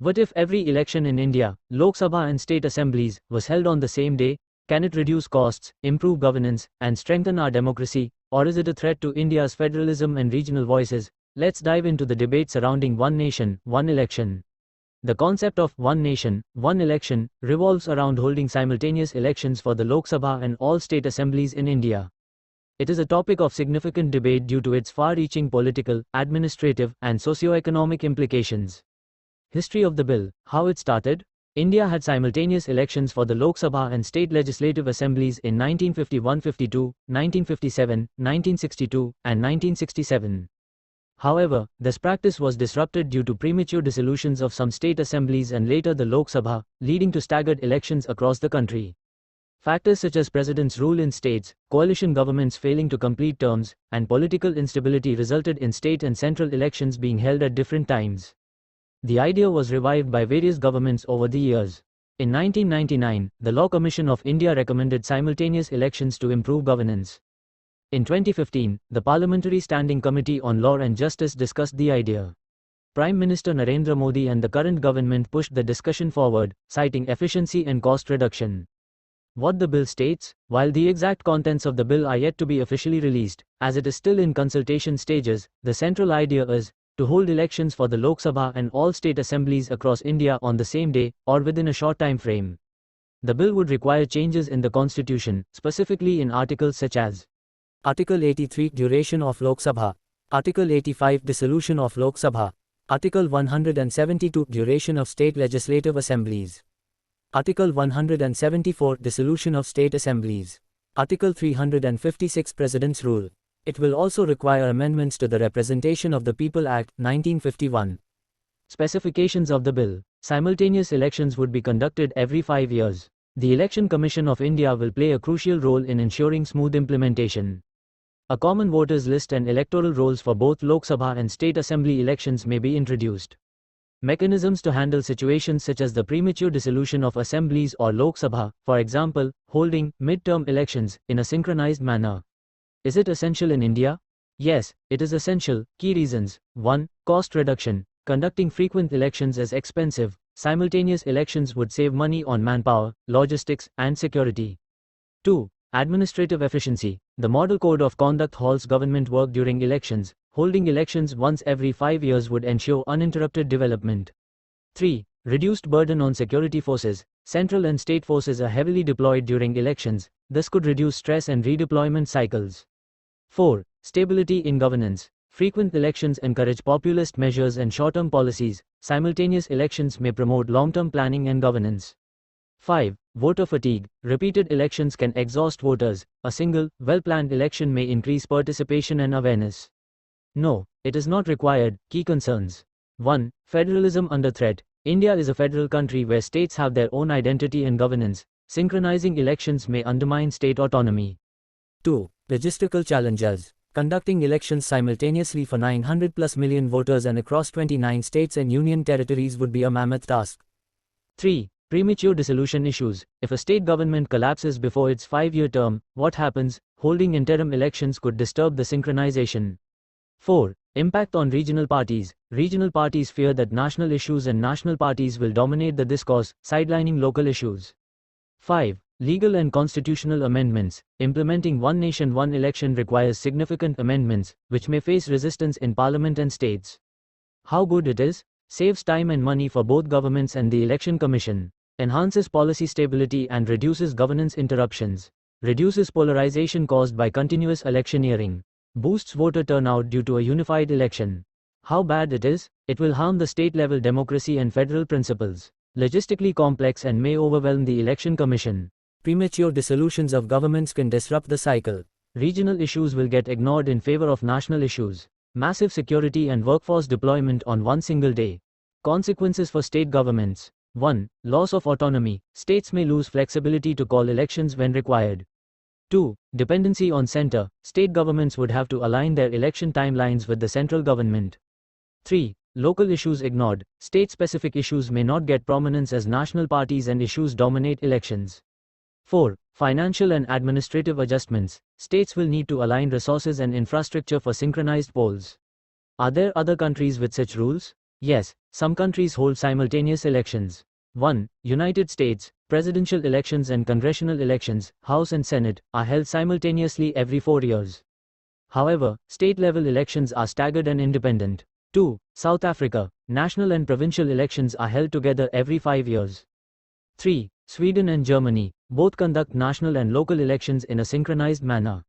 What if every election in India, Lok Sabha and state assemblies, was held on the same day? Can it reduce costs, improve governance, and strengthen our democracy, or is it a threat to India's federalism and regional voices? Let's dive into the debate surrounding one nation, one election. The concept of one nation, one election revolves around holding simultaneous elections for the Lok Sabha and all state assemblies in India. It is a topic of significant debate due to its far-reaching political, administrative, and socio-economic implications. History of the bill, how it started? India had simultaneous elections for the Lok Sabha and state legislative assemblies in 1951-52, 1957, 1962, and 1967. However, this practice was disrupted due to premature dissolutions of some state assemblies and later the Lok Sabha, leading to staggered elections across the country. Factors such as president's rule in states, coalition governments failing to complete terms, and political instability resulted in state and central elections being held at different times. The idea was revived by various governments over the years. In 1999, the Law Commission of India recommended simultaneous elections to improve governance. In 2015, the Parliamentary Standing Committee on Law and Justice discussed the idea. Prime Minister Narendra Modi and the current government pushed the discussion forward, citing efficiency and cost reduction. What the bill states? While the exact contents of the bill are yet to be officially released, as it is still in consultation stages, the central idea is to hold elections for the Lok Sabha and all state assemblies across India on the same day, or within a short time frame. The bill would require changes in the constitution, specifically in articles such as Article 83 Duration of Lok Sabha, Article 85 Dissolution of Lok Sabha, Article 172 Duration of State Legislative Assemblies, Article 174 Dissolution of State Assemblies, Article 356 President's Rule. It will also require amendments to the Representation of the People Act, 1951. Specifications of the bill. Simultaneous elections would be conducted every 5 years. The Election Commission of India will play a crucial role in ensuring smooth implementation. A common voters list and electoral rolls for both Lok Sabha and state assembly elections may be introduced. Mechanisms to handle situations such as the premature dissolution of assemblies or Lok Sabha, for example, holding mid-term elections in a synchronized manner. Is it essential in India? Yes, it is essential. Key reasons. 1. Cost reduction. Conducting frequent elections is expensive. Simultaneous elections would save money on manpower, logistics, and security. 2. Administrative efficiency. The Model Code of Conduct halts government work during elections. Holding elections once every 5 years would ensure uninterrupted development. 3. Reduced burden on security forces. Central and state forces are heavily deployed during elections. This could reduce stress and redeployment cycles. 4. Stability in governance. Frequent elections encourage populist measures and short-term policies. Simultaneous elections may promote long-term planning and governance. 5. Voter fatigue. Repeated elections can exhaust voters. A single, well-planned election may increase participation and awareness. No, it is not required. Key concerns. 1. Federalism under threat. India is a federal country where states have their own identity and governance. Synchronizing elections may undermine state autonomy. 2. Logistical challenges. Conducting elections simultaneously for 900+ million voters and across 29 states and union territories would be a mammoth task. 3. Premature dissolution issues. If a state government collapses before its 5-year term, what happens? Holding interim elections could disturb the synchronization. 4. Impact on regional parties. Regional parties fear that national issues and national parties will dominate the discourse, sidelining local issues. 5. Legal and constitutional amendments. Implementing one nation one election requires significant amendments, which may face resistance in parliament and states. How good it is? Saves time and money for both governments and the election commission. Enhances policy stability and reduces governance interruptions. Reduces polarization caused by continuous electioneering. Boosts voter turnout due to a unified election. How bad it is? It will harm the state-level democracy and federal principles. Logistically complex and may overwhelm the election commission. Premature dissolutions of governments can disrupt the cycle. Regional issues will get ignored in favor of national issues. Massive security and workforce deployment on one single day. Consequences for state governments. 1. Loss of autonomy. States may lose flexibility to call elections when required. 2. Dependency on center. State governments would have to align their election timelines with the central government. 3. Local issues ignored. State-specific issues may not get prominence as national parties and issues dominate elections. 4. Financial and administrative adjustments. States will need to align resources and infrastructure for synchronized polls. Are there other countries with such rules? Yes, some countries hold simultaneous elections. 1. United States, presidential elections and congressional elections, House and Senate, are held simultaneously every 4 years. However, state-level elections are staggered and independent. 2. South Africa, national and provincial elections are held together every 5 years. 3. Sweden and Germany, both conduct national and local elections in a synchronized manner.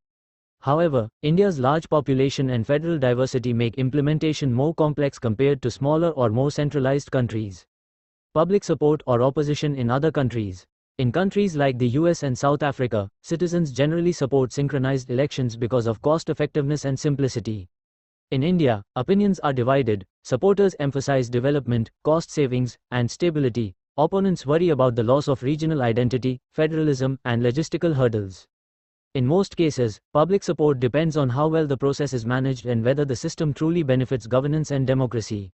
However, India's large population and federal diversity make implementation more complex compared to smaller or more centralized countries. Public support or opposition in other countries. In countries like the US and South Africa, citizens generally support synchronized elections because of cost effectiveness and simplicity. In India, opinions are divided. Supporters emphasize development, cost savings, and stability. Opponents worry about the loss of regional identity, federalism, and logistical hurdles. In most cases, public support depends on how well the process is managed and whether the system truly benefits governance and democracy.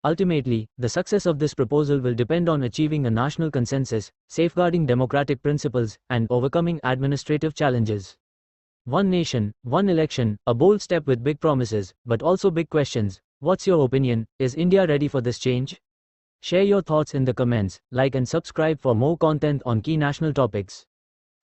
Ultimately, the success of this proposal will depend on achieving a national consensus, safeguarding democratic principles, and overcoming administrative challenges. One nation, one election, a bold step with big promises, but also big questions. What's your opinion? Is India ready for this change? Share your thoughts in the comments, like and subscribe for more content on key national topics.